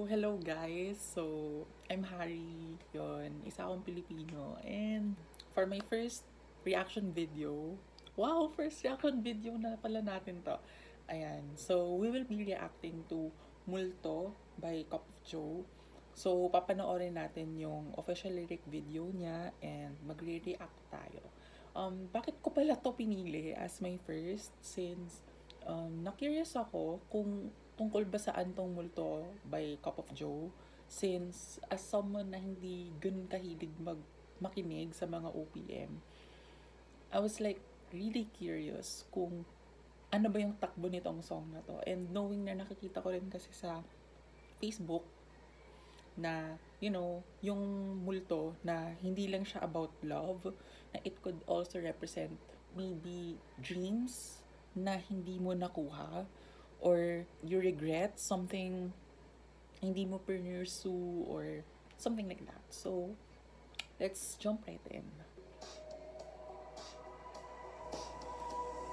Hello guys. I'm Harry, yon. Isa akong Pilipino. And for my first reaction video, wow, first reaction video na pala natin to. Ayan. So, we will be reacting to Multo by Cup of Joe. So, papanoorin natin yung official lyric video niya and magre-react tayo. Bakit ko pala to pinili as my first since na-curious ako kung tungkol ba saan tong Multo by Cup of Joe since as someone na hindi ganun kahilig makinig sa mga OPM, I was like really curious kung ano ba yung takbo nitong song na to. And knowing na nakikita ko rin kasi sa Facebook na, yung multo na hindi lang siya about love, na it could also represent maybe dreams na hindi mo nakuha or you regret something hindi mo pursue or something like that. So, let's jump right in.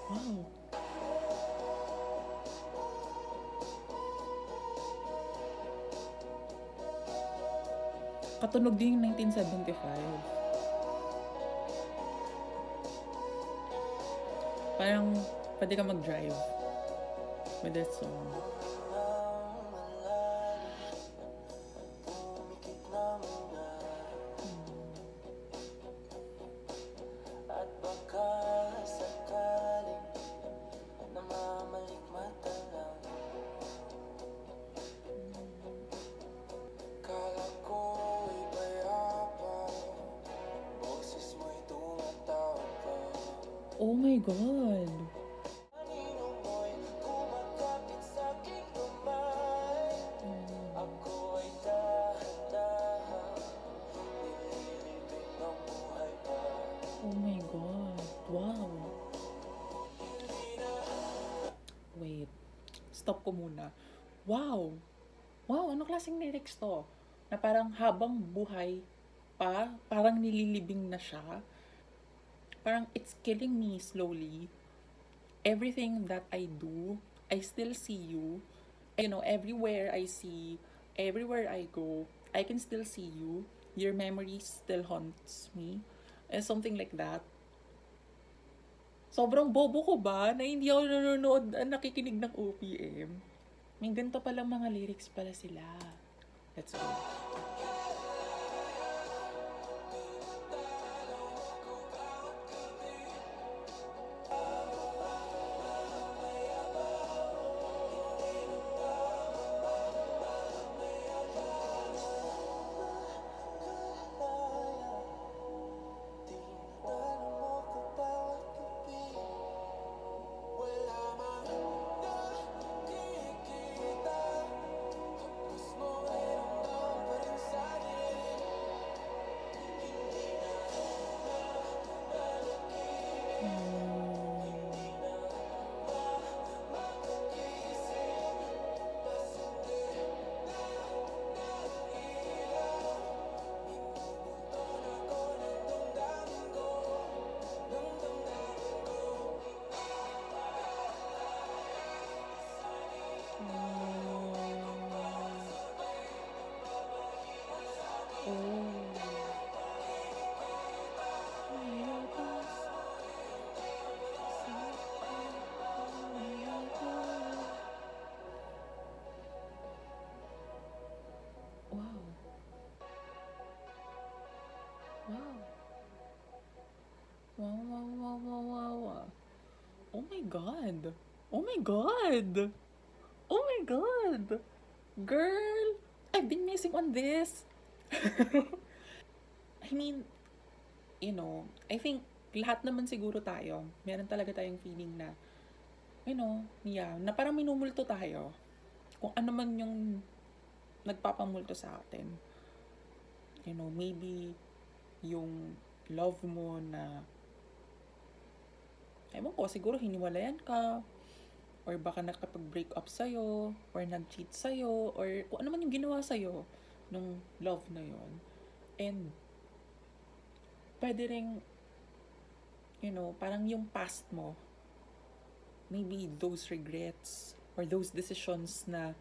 Wow. Katunog din yung 1975. Parang pwede ka mag-drive with that song. At baka sakaling namamalik mata lang, kala ko'y payapa, boses mo'y tumatawag pa. Oh my God! Kanino mo'y kumakapit sa'king kamay, ako ay dahan-dahan nililibing ng buhay pa. Oh my God! Wow! Wait. Stop ko muna. Wow! Wow! Ano klaseng lyrics to? Na parang habang buhay pa, parang nililibing na siya. Parang it's killing me slowly. Everything that I do, I still see you. Everywhere I see, everywhere I go, I can still see you. Your memory still haunts me. And something like that. Sobrang bobo ko ba na hindi ako nanonood, nakikinig ng OPM? May ganito palang mga lyrics pala sila. Let's go. Wow. Oh my God. Oh my God. Oh my God. Girl, I've been missing on this. I mean, I think lahat naman siguro tayo, meron talaga tayong feeling na, na parang minumulto tayo. Kung ano man yung nagpapamulto sa atin. Maybe yung love mo na ewan ko, siguro hiniwalayan ka, or baka nakapag-break up sa'yo, or nag-cheat sa'yo, or kung ano man yung ginawa sa'yo nung love na yon. And pwede ring, parang yung past mo, maybe those regrets or those decisions na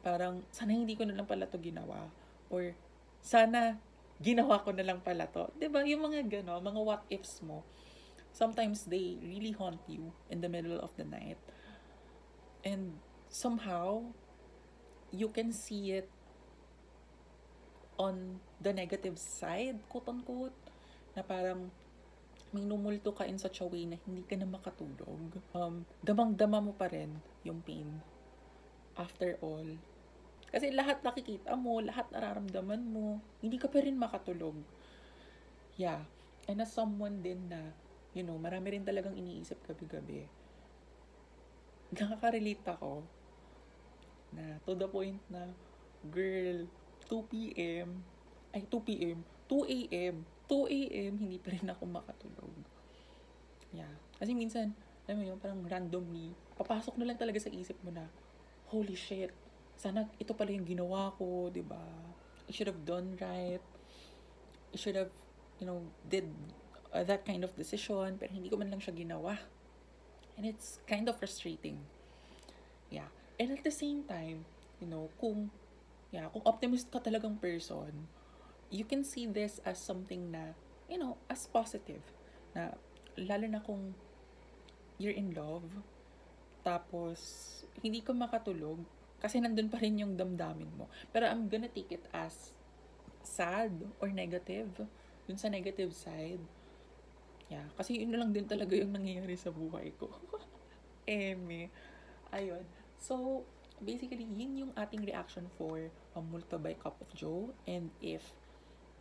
Parang, sana hindi ko na lang pala to ginawa. Or, sana, ginawa ko na lang pala to. Diba? Yung mga gano, mga what ifs mo, sometimes they really haunt you in the middle of the night. And somehow, you can see it on the negative side, quote-unquote, na parang may numulto ka in such a way na hindi ka na makatulog. Damang-dama mo pa rin yung pain. After all. Kasi lahat nakikita mo, lahat nararamdaman mo, hindi ka pa rin makatulog. Yeah. And as someone din na, marami rin talagang iniisip gabi-gabi, nakaka-relate ako na to the point na, girl, 2 p.m., 2 a.m., hindi pa rin ako makatulog. Yeah. Kasi minsan, alam mo yun, parang randomly, papasok na lang talaga sa isip mo na, holy shit, sana ito pala yung ginawa ko, diba? I should have done right. I should have, did that kind of decision, pero hindi ko man lang siya ginawa. And it's kind of frustrating. Yeah. And at the same time, kung optimist ka talagang person, you can see this as something na, as positive. Na, lalo na kung you're in love, tapos, hindi ka makatulog, kasi nandun pa rin yung damdamin mo. Pero I'm gonna take it as sad or negative. Dun sa negative side. Yeah, kasi yun na lang din talaga yung nangyayari sa buhay ko. Ayun. So, basically, yun yung ating reaction for Multo by Cup of Joe. And if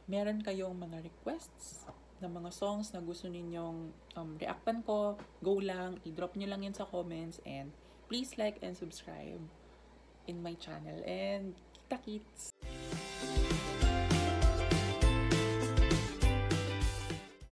meron kayong mga requests na mga songs na gusto ninyong reactan ko, go lang, i-drop nyo lang yun sa comments, and please like and subscribe in my channel. And kita-kits!